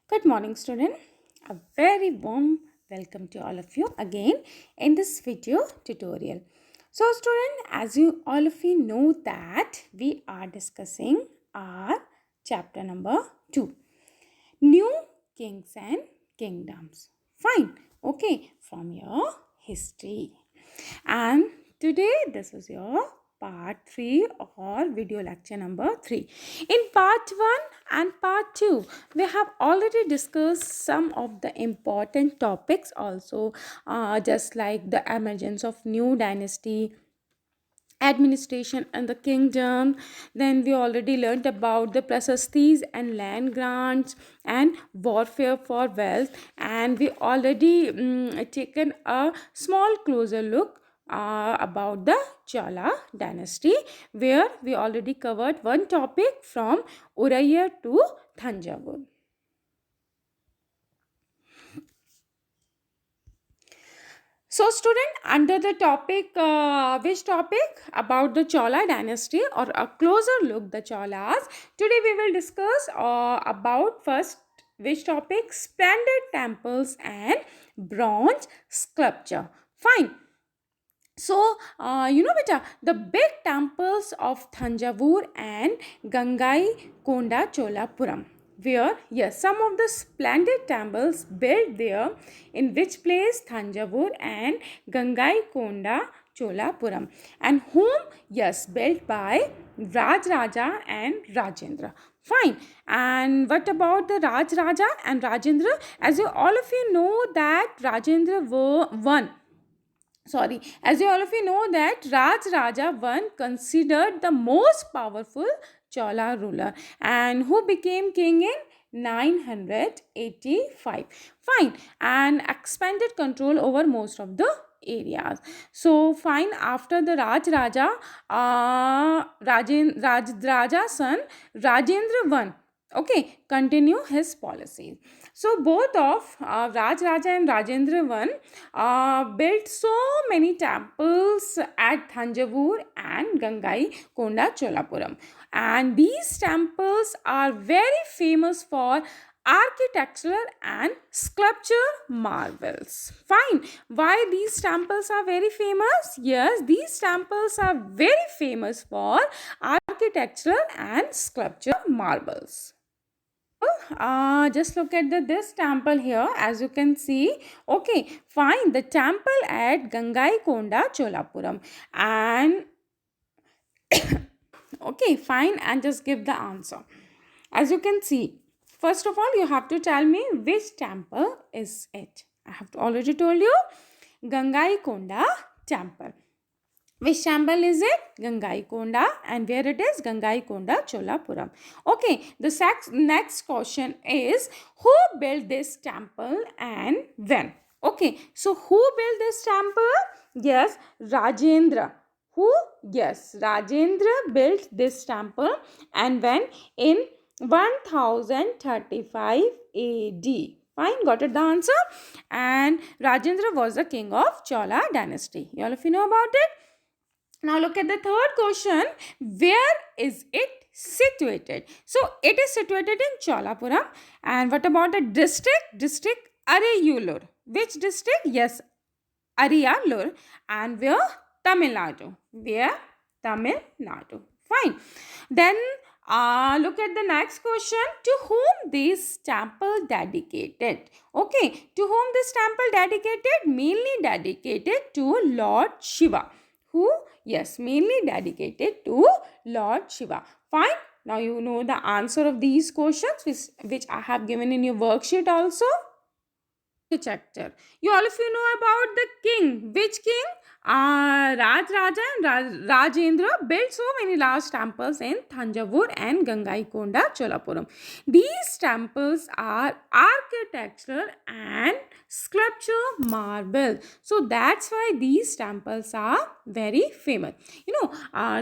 Good morning, student. A very warm welcome to all of you again in this video tutorial. So, student, as you all of you know that we are discussing our chapter number 2, New Kings and Kingdoms. Fine. Okay, from your history. And today this is your part 3 or video lecture number 3. In part 1 and part 2 we have already discussed some of the important topics also, just like the emergence of new dynasty, administration and the kingdom. Then we already learned about the prasastis and land grants and warfare for wealth, and we already taken a small closer look about the Chola dynasty, where we already covered one topic from Uraiya to Thanjavur. So, student, under the topic, which topic about the Chola dynasty or a closer look the Cholas, today we will discuss about first which topic, splendid temples and bronze sculpture. Fine. So, beta, the big temples of Thanjavur and Gangai Konda Cholapuram, where, yes, some of the splendid temples built there, in which place Thanjavur and Gangai Konda Cholapuram, and whom, yes, built by Raj Raja and Rajendra. Fine. And what about the Raj Raja and Rajendra? As you all of you know that Rajendra won, as you all of you know that Raj Raja I considered the most powerful Chola ruler, and who became king in 985. Fine. And expanded control over most of the areas. So fine, after the Raj Raja, Raja's son Rajendra I, okay, continue his policies. So both of Raj Raja and Rajendra I built so many temples at Thanjavur and Gangai Konda Cholapuram, and these temples are very famous for architectural and sculpture marvels. Fine. Why these temples are very famous? Yes, these temples are very famous for architectural and sculpture marvels. Just look at this temple here, as you can see. Okay, fine, the temple at Gangai Konda Cholapuram, and okay, fine, and just give the answer. As you can see, first of all you have to tell me which temple is it. I have already told you, Gangai Konda temple. Which temple is it? Gangai Konda. And where it is? Gangai Konda Cholapuram. Okay, the next question is, who built this temple and when? Okay, so who built this temple? Yes, Rajendra. Who? Yes, Rajendra built this temple, and when? In 1035 AD. Fine, got it the answer. And Rajendra was the king of Chola dynasty. You all of you know about it. Now look at the third question. Where is it situated? So it is situated in Cholapuram. And what about the district? District Ariyulur. Which district? Yes, Ariyalur. And where? Tamil Nadu. Where? Tamil Nadu. Fine. Then look at the next question. To whom this temple dedicated? Okay. To whom this temple dedicated? Mainly dedicated to Lord Shiva. Who? Yes, mainly dedicated to Lord Shiva. Fine. Now you know the answer of these questions, which I have given in your worksheet also. Architecture. You all of you know about the king. Which king? Raj Raja and Rajendra built so many large temples in Thanjavur and Gangai Konda Cholapuram. These temples are architectural and sculpture marble. So that's why these temples are very famous.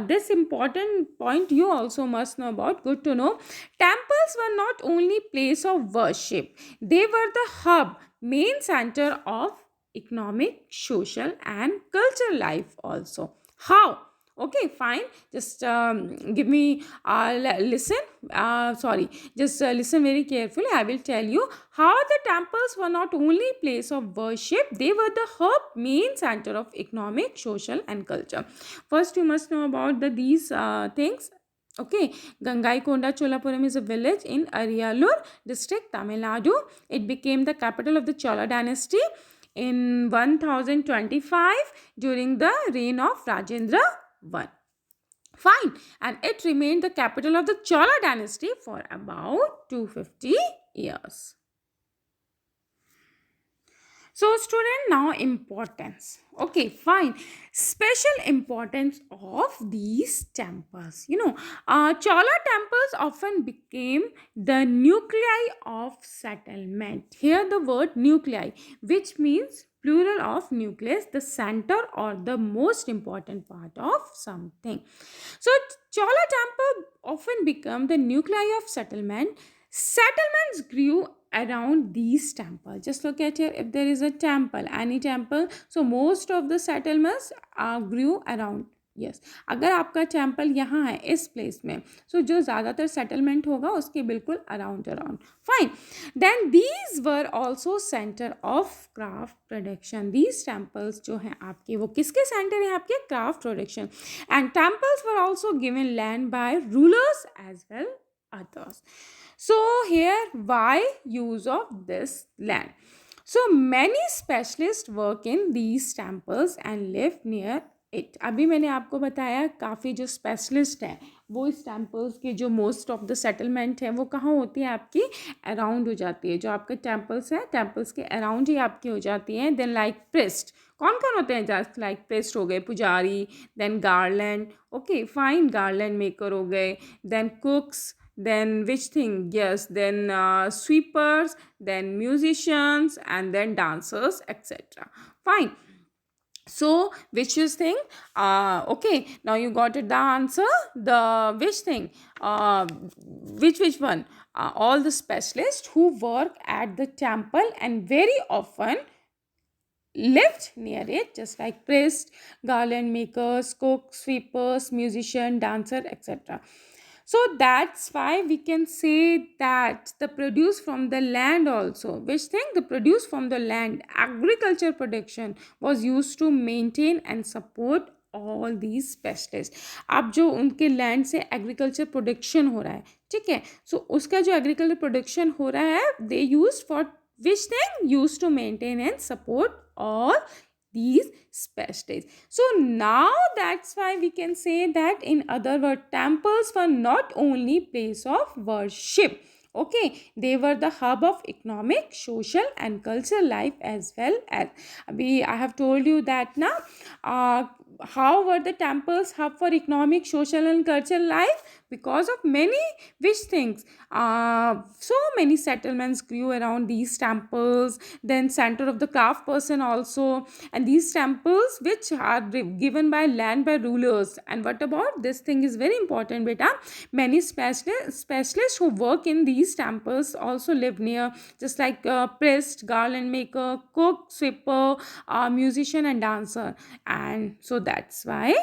This important point you also must know about. Good to know. Temples were not only place of worship. They were the hub, main center of economic, social and cultural life also. How? Okay, fine. Just give me listen. Sorry, just listen very carefully. I will tell you how the temples were not only place of worship; they were the hub, main center of economic, social, and culture. First, you must know about these things. Okay, Gangaikonda Cholapuram is a village in Ariyalur district, Tamil Nadu. It became the capital of the Chola dynasty in 1025 during the reign of Rajendra I. Fine, and it remained the capital of the Chola dynasty for about 250 years. So, student, now importance. Okay, fine. Special importance of these temples. Chola temples often became the nuclei of settlement. Here, the word nuclei, which means plural of nucleus, the center or the most important part of something. So, Chola temple often become the nuclei of settlement. Settlements grew around these temples. Just look at here, if there is a temple, any temple, so most of the settlements grew around. Yes अगर आपका temple यहाँ है इस place में सो जो ज़्यादातर settlement होगा उसके बिल्कुल around fine then these were also centre of craft production these temples जो हैं आपके वो किसके सेंटर हैं आपके craft production and temples were also given land by rulers as well others. So here why use of this land? So many specialists work in these temples and live near it. अभी मैंने आपको बताया काफ़ी जो specialist हैं वो इस temples के जो मोस्ट ऑफ द सेटलमेंट है वो कहाँ होती है आपकी अराउंड हो जाती है जो आपके टेम्पल्स हैं टेम्पल्स के अराउंड ही आपकी हो जाती हैं देन लाइक प्रिस्ट कौन कौन होते हैं जस्ट लाइक प्रिस्ट हो गए पुजारी then garland okay fine garland maker हो गए then cooks then which thing yes then sweepers then musicians and then dancers etc fine so which is thing okay now you got it the answer the which thing which one all the specialists who work at the temple and very often lived near it just like priest garland makers cooks sweepers musician dancer etc so that's why we can say that the produce from the land also which thing the produce from the land agriculture production was used to maintain and support all these specialists अब जो उनके land से agriculture production हो रहा है ठीक है सो उसका जो एग्रीकल्चर प्रोडक्शन हो रहा है they use for which thing used to maintain and support all these specialists. So now that's why we can say that in other words temples were not only place of worship okay they were the hub of economic social and cultural life as well as I have told you that now how were the temples hub for economic social and cultural life because of many which things so many settlements grew around these temples then center of the craft person also and these temples which are given by land by rulers and what about this thing is very important beta many specialists who work in these temples also live near just like priest garland maker cook sweeper musician and dancer and so that's why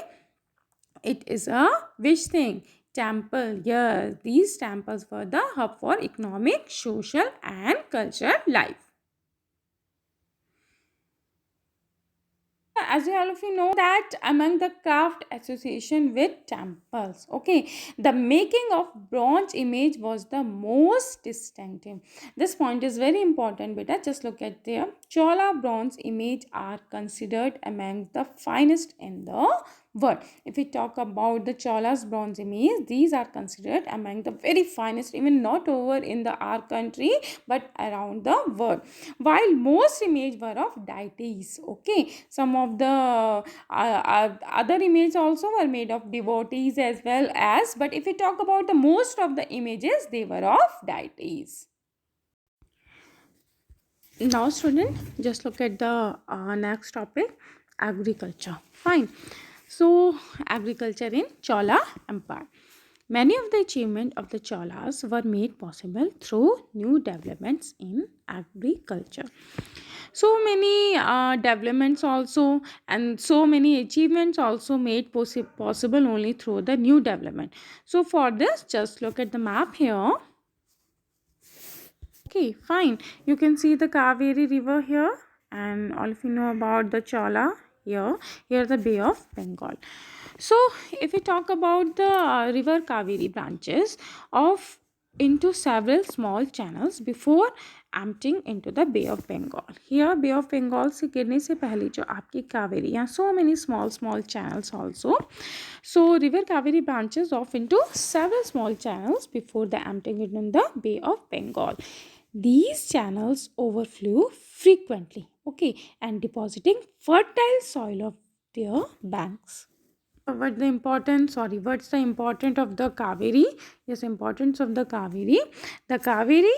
it is a which thing temple yes these temples were the hub for economic social and cultural life as all of you know that among the craft association with temples okay the making of bronze image was the most distinctive this point is very important beta just look at there chola bronze image are considered among the finest in the world if we talk about the cholas bronze image these are considered among the very finest even not over in the our country but around the world while most image were of deities okay some of the other images also were made of devotees as well as but if we talk about the most of the images they were of deities now student just look at the next topic agriculture fine so agriculture in Chola Empire many of the achievements of the Cholas were made possible through new developments in agriculture So many developments also, and so many achievements also made possible only through the new development. So for this, just look at the map here. Okay, fine. You can see the Kaveri river here, and all of you know about the Chola here. Here the Bay of Bengal. So if we talk about the river Kaveri branches of into several small channels before emptying into the Bay of Bengal. Here Bay of Bengal से गिरने से पहले जो आपकी कावेरी, यहाँ so many small channels also. So river Kaveri branches off into several small channels before the emptying in the Bay of Bengal. These channels overflow frequently, okay, and depositing fertile soil of their banks. What's the importance of the Kaveri? Yes, importance of the Kaveri. The Kaveri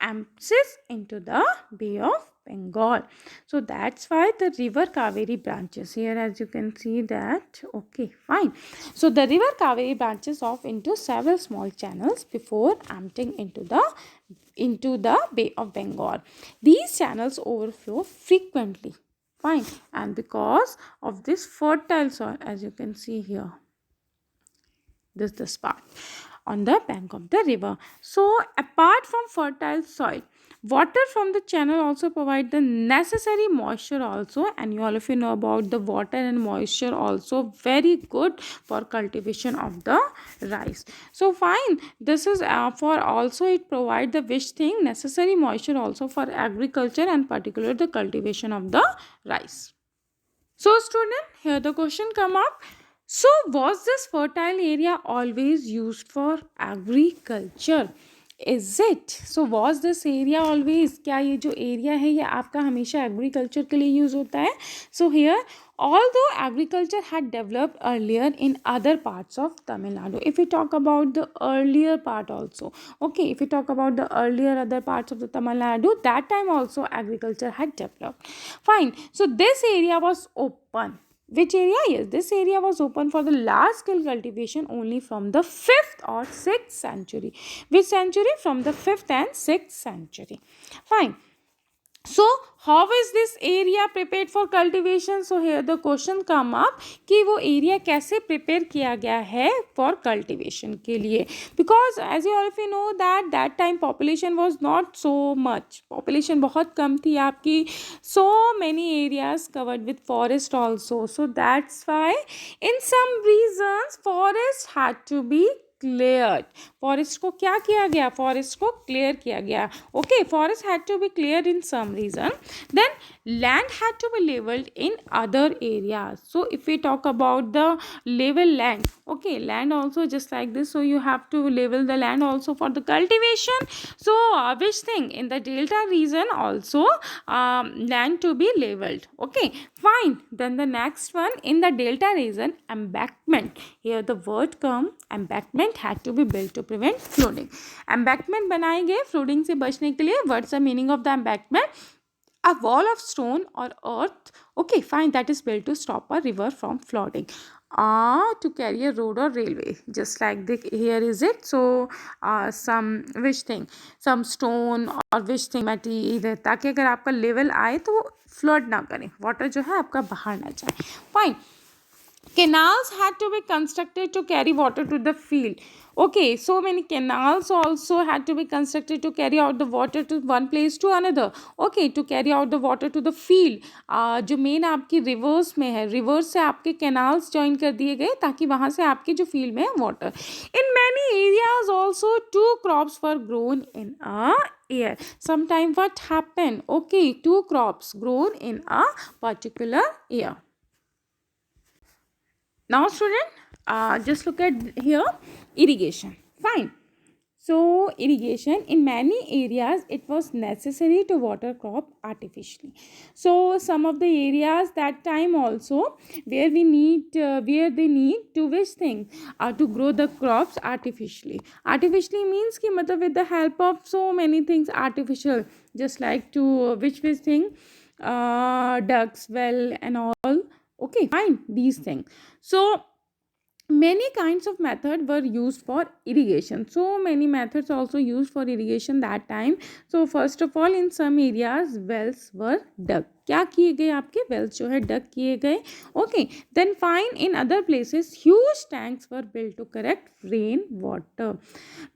empties into the Bay of Bengal. So that's why the river Kaveri branches here, as you can see that. Okay, fine. So the river Kaveri branches off into several small channels before emptying into the Bay of Bengal. These channels overflow frequently. Fine. And because of this fertile soil, as you can see here, this part on the bank of the river. So apart from fertile soil, water from the channel also provide the necessary moisture also, and you all of you know about the water and moisture also very good for cultivation of the rice. So fine, this is for also it provide the which thing necessary moisture also for agriculture and particular the cultivation of the rice. So student, here the question come up. So was this fertile area always used for agriculture? Is it? So was this area always, क्या ये जो area है ये आपका हमेशा agriculture के लिए use होता है? So here, although agriculture had developed earlier in other parts of Tamil Nadu, if we talk about the earlier part also, okay, if we talk about the earlier other parts of the Tamil Nadu, that time also agriculture had developed. Fine. So this area was open. Which area? Yes, this area was open for the large scale cultivation only from the 5th or 6th century. Which century? From the 5th and 6th century. Fine. So how is this area prepared for cultivation? So here the question come up कि वो area कैसे prepare किया गया है for cultivation के लिए, because as you all of you know that time population was not so much, population बहुत कम थी आपकी, so many areas covered with forest also, so that's why in some reasons forest had to be cleared, forest को क्या किया गया, forest को clear किया गया, okay, forest had to be cleared in some region, then land had to be leveled in other areas. So if we talk about the level land, okay, land also just like this, so you have to level the land also for the cultivation. So which thing in the delta region also land to be leveled, okay, fine. Then the next one in the delta region, embankment, here the word come, embankment had to be built to prevent flooding. Embankment बनाए गए flooding से बचने के लिए. What's the meaning of the embankment? A wall of stone or earth, okay, fine, that is built to stop a river from flooding, to carry a road or railway, just like the here is it. So some which thing, some stone or which thing material, ताकि अगर आपका level आए तो वो flood ना करे, water जो है आपका बाहर ना जाए. Fine. Canals had to be constructed to carry water to the field. Okay, so many canals also had to be constructed to carry out the water to one place to another. Okay, to carry out the water to the field. जो main आपकी reverse में है, reverse से आपके canals join कर दिए गए ताकि वहाँ से आपके जो फील्ड में है water. In many areas also 2 crops were grown in a year. Sometime what happened? Okay, 2 crops grown in a particular year. Now student, just look at here, irrigation. Fine. So irrigation, in many areas it was necessary to water crop artificially. So some of the areas that time also where we need where they need to which thing to grow the crops artificially. Artificially means कि मतलब with the help of so many things artificial, just like to which thing, ducks, well and all. Okay, fine, these things. So many kinds of method were used for irrigation. So many methods also used for irrigation that time. So first of all, in some areas wells were dug. क्या किए गए, आपके wells जो है dug किए गए. Okay, then fine, in other places huge tanks were built to collect rain water.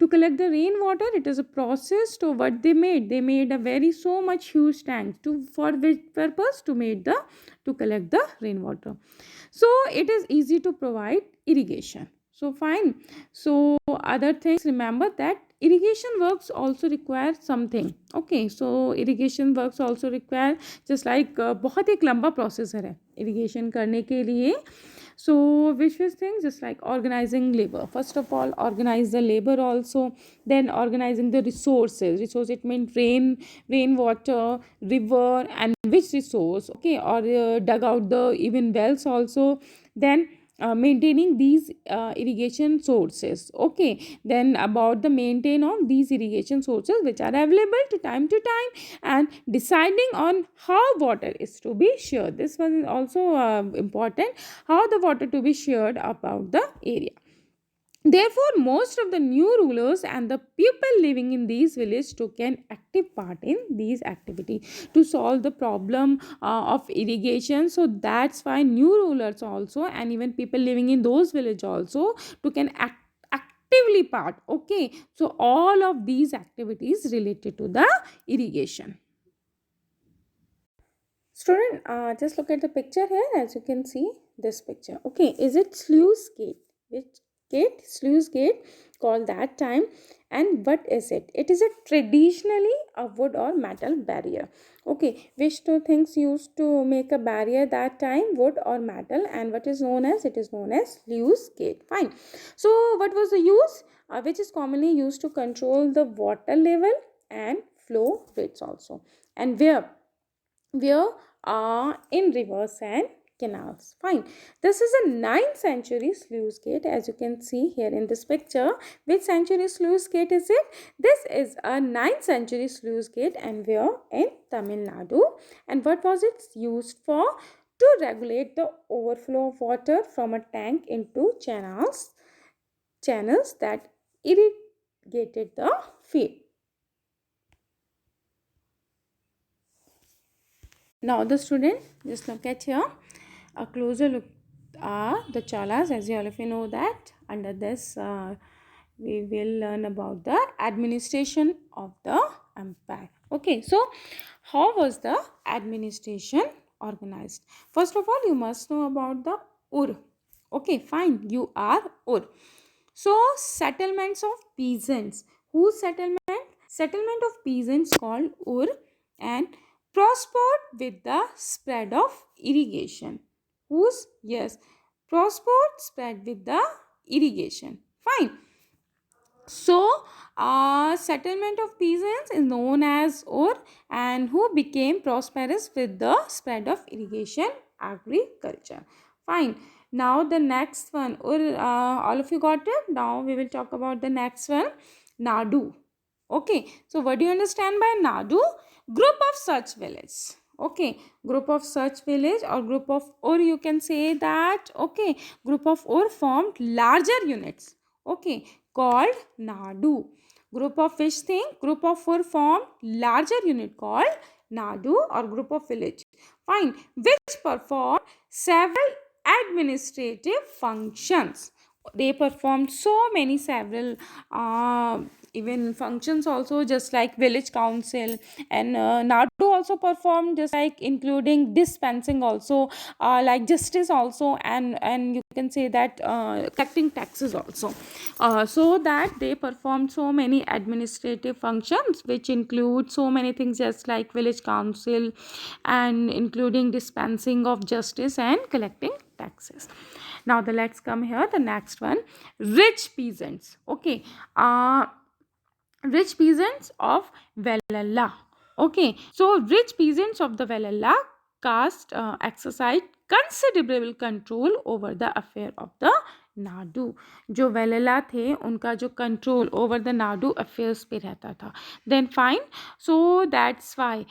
To collect the rainwater, it is a process. To what they made a very so much huge tanks. To for which purpose? To collect the rainwater. So it is easy to provide irrigation. So fine. So other things, remember that irrigation works also require something. Okay, so irrigation works also require, just like बहुत एक लंबा processor है irrigation करने के लिए. So which is things, just like organizing labor. First of all, organize the labor also. Then organizing the resources. Resource, it means rainwater, river, and which resource. Okay, or dug out the even wells also. Then maintaining these irrigation sources. Okay, then about the maintain of these irrigation sources which are available to time, and deciding on how water is to be shared. This one is also important, how the water to be shared about the area. Therefore, most of the new rulers and the people living in these villages took an active part in these activities to solve the problem of irrigation. So that's why new rulers also, and even people living in those villages also, took an actively part. Okay, so all of these activities related to the irrigation. Student, just look at the picture here. As you can see, this picture. Okay, is it sluice gate? Which gate? Sluice gate called that time. And what is it? It is a traditionally a wood or metal barrier. Okay, which two things used to make a barrier that time? Wood or metal. And what is known as? It is known as sluice gate. Fine. So what was the use? Which is commonly used to control the water level and flow rates also. And where in rivers and canals. Fine. This is a 9th century sluice gate, as you can see here in this picture. Which century sluice gate is it? This is a 9th century sluice gate, and where? In Tamil Nadu. And what was it used for? To regulate the overflow of water from a tank into channels that irrigated the field. Now the student, just look at here, a closer look are the Cholas. As you all of you know that under this we will learn about the administration of the empire. Okay, so how was the administration organized? First of all, you must know about the Ur. Okay, fine, you are Ur. So settlements of peasants. Whose settlement? Settlement of peasants called Ur, and prospered with the spread of irrigation. Whose? Yes, prospered spread with the irrigation. Fine. So, settlement of peasants is known as Ur, and who became prosperous with the spread of irrigation agriculture. Fine. Now the next one, Ur, all of you got it? Now we will talk about the next one, Nadu. Okay, so what do you understand by Nadu? Group of such villages. Okay, group of such village or group of Ur, you can say that. Okay, group of Ur formed larger units. Okay, called Nadu. Group of which thing? Group of Ur formed larger unit called Nadu, or group of village. Fine, which performed several administrative functions. They performed so many several even functions also, just like village council. And Nadu also performed, just like including dispensing also, like justice also, and you can say that collecting taxes also. So that they performed so many administrative functions which include so many things, just like village council, and including dispensing of justice and collecting taxes. Now the let's come here, the next one, rich peasants. Okay, rich peasants of Velalla. Okay, so rich peasants of the Velalla caste exercised considerable control over the affair of the Nadu. जो वेलेला थे उनका जो control over the nadu affairs पे रहता था. Then fine, so that's why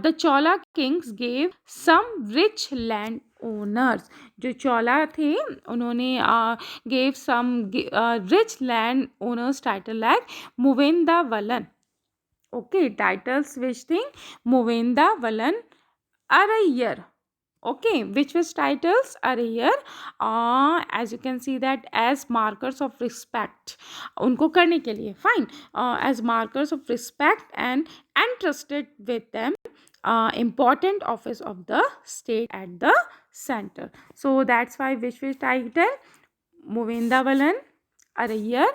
the Chola kings gave some rich land owners. जो चोला थे उन्होंने gave some rich land owners title like Muvendawalan. Okay, titles which thing? Muvendawalan Arayar. Okay, which was titles are here as you can see that as markers of respect उनको करने के लिए fine as markers of respect and entrusted with them important office of the state at the center. So that's why which was title Movendawalan Arayar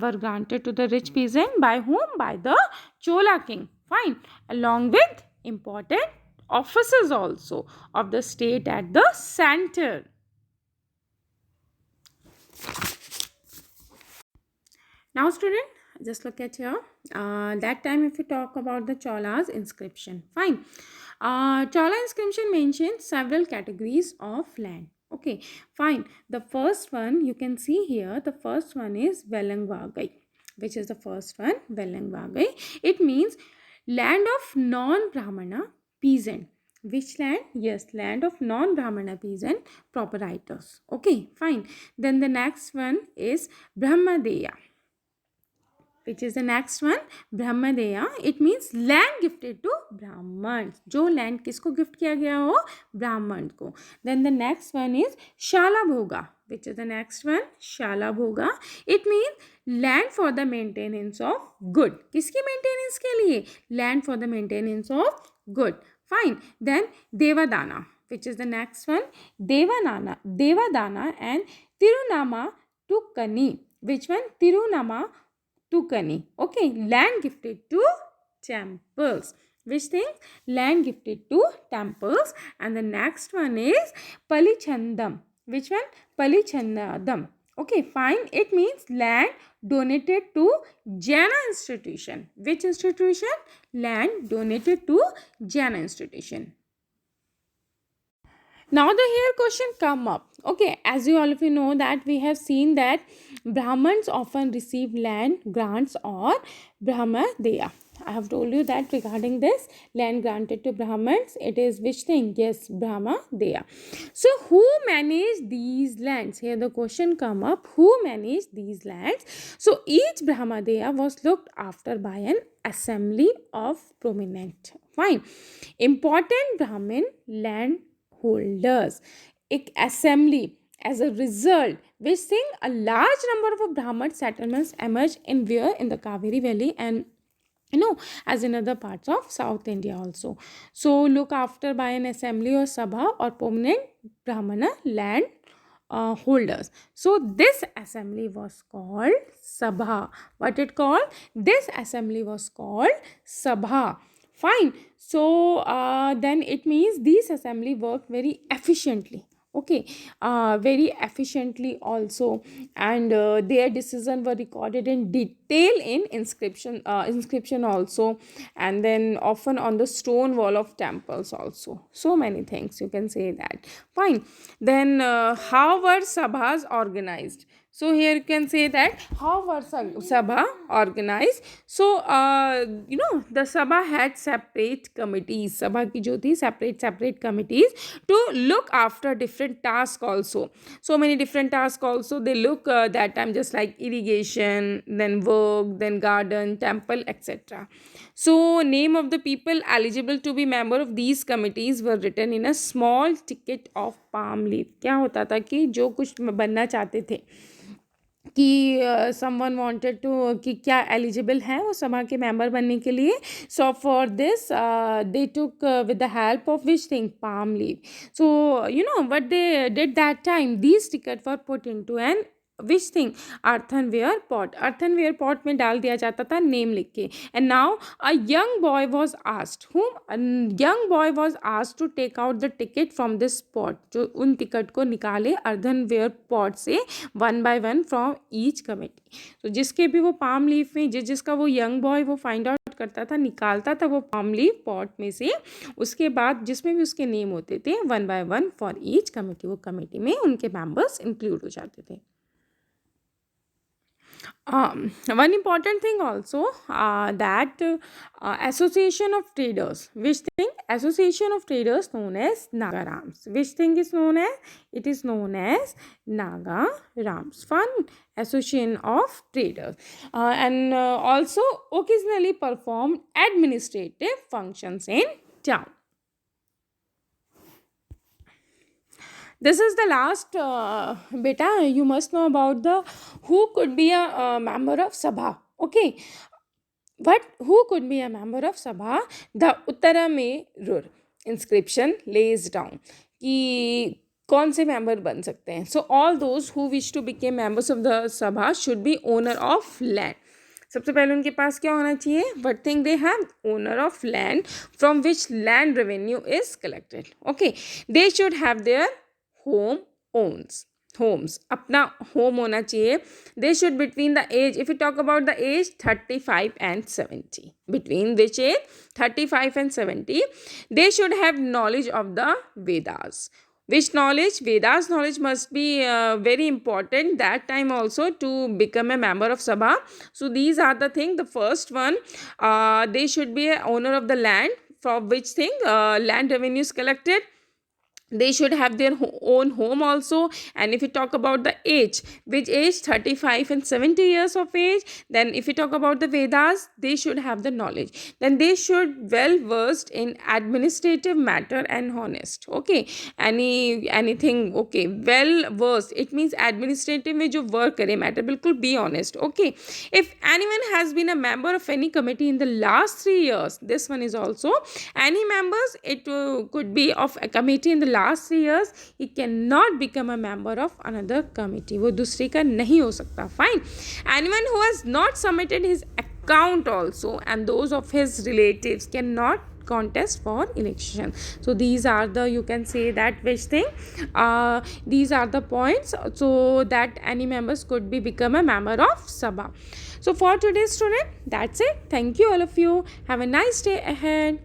were granted to the rich peasant by whom? By the Chola king. Fine, along with important offices also of the state at the center. Now student, just look at here. That time if we talk about the Chola's inscription. Fine. Chola inscription mentions several categories of land. Okay, fine. The first one you can see here, the first one is Velangvagai. Which is the first one? Velangvagai. It means land of non-Brahmana peasant. Which land? Yes, land of non-Brahmana peasant proprietors. Okay, fine. Then the next one is Brahmadeya. Which is the next one? Brahmadeya. It means land gifted to Brahmans. जो land किसको gift किया गया हो? Brahman को. Then the next one is Shalabhoga. Which is the next one? Shalabhoga. It means land for the maintenance of good. किसकी maintenance के लिए? Land for the maintenance of good. Fine. Then Devadana. Which is the next one? Devadana and Tirunama Tukani. Which one? Tirunama Tukani. Okay, land gifted to temples. Which thing? Land gifted to temples. And the next one is Palichandam. Which one? Palichandam. Okay, fine. It means land donated to Jaina institution. Which institution? Land donated to Jaina institution. Now the here question come up. Okay, as you all of you know that we have seen that Brahmins often receive land grants or Brahmadeya. I have told you that regarding this land granted to Brahmins, it is which thing? Yes, Brahmadeya. So who manage these lands? Here the question come up. Who manage these lands? So each Brahmadeya was looked after by an assembly of prominent. Fine. Important Brahmin land holders. एक assembly as a result which thing a large number of Brahman settlements emerged in where? In the Kaveri Valley and as in other parts of South India also. So look after by an assembly or sabha or permanent Brahmana land holders. So this assembly was called sabha. What it called? This assembly was called sabha. Fine. So then it means these assembly worked very efficiently. Okay, very efficiently also, and their decisions were recorded in detail in inscription also, and then often on the stone wall of temples also. So many things you can say that. Fine. Then how were sabhas organized? So here you can say that how were sabha organized? So the sabha had separate committees. Sabha ki jo thi separate committees to look after different tasks also. So many different tasks also they look that time, just like irrigation, then work, then garden, temple, etc. So name of the people eligible to be member of these committees were written in a small ticket of palm leaf. क्या होता था कि जो कुछ बनना चाहते थे कि समवन वांटेड टू कि क्या एलिजिबल है वो सभा के मेंबर बनने के लिए. So for this they took with the help of which thing? Palm leave. So what they did that time, these ticket were put into an which thing? Earthenware pot. Earthenware pot में डाल दिया जाता था name लिख के. And now a young boy was asked, young boy was asked to take out the ticket from this pot. जो उन ticket को निकाले अर्थनवेयर पॉट से one by one from each committee. तो जिसके भी वो पाम लीफ में जिसका वो यंग बॉय वो फाइंड आउट करता था, निकालता था वो पाम लीफ पॉट में से. उसके बाद जिसमें भी उसके नेम होते थे one by one for each committee, वो कमेटी में उनके मेंबर्स इंक्लूड हो जाते थे. One important thing also, that association of traders, which thing? Association of traders known as Nagarams. Which thing is known as? It is known as Nagarams. Fun association of traders, and also occasionally perform administrative functions in town. This is the last, beta. You must know about the who could be a, member of Sabha. Okay, but who could be a member of Sabha? The Uttara में रुर inscription lays down कि कौन से member बन सकते हैं. So all those who wish to become members of the Sabha should be owner of land. सबसे पहले उनके पास क्या होना चाहिए? What thing they have? Owner of land from which land revenue is collected. Okay, they should have their home owns homes. अपना home होना चाहिए. They should between the age, if we talk about the age, 35 and 70. Between which age? 35 and 70. They should have knowledge of the Vedas. Which knowledge? Vedas knowledge must be very important that time also to become a member of Sabha. So these are the things. The first one, they should be a owner of the land, from which thing land revenue is collected. They should have their own home also. And if we talk about the age, which age? 35 and 70 years of age. Then if we talk about the Vedas, they should have the knowledge. Then they should well versed in administrative matter and honest. Okay, anything. Okay, well versed, it means administrative में जो work करे matter बिल्कुल be honest. Okay, if anyone has been a member of any committee in the last 3 years, this one is also any members. It could be of a committee in the last 3 years. He cannot become a member of another committee. वो दूसरे का नहीं हो सकता. Fine. Anyone who has not submitted his account also, and those of his relatives cannot contest for election. So these are the, you can say that which thing, these are the points so that any members could be become a member of Sabha. So for today's student, that's it. Thank you all of you. Have a nice day ahead.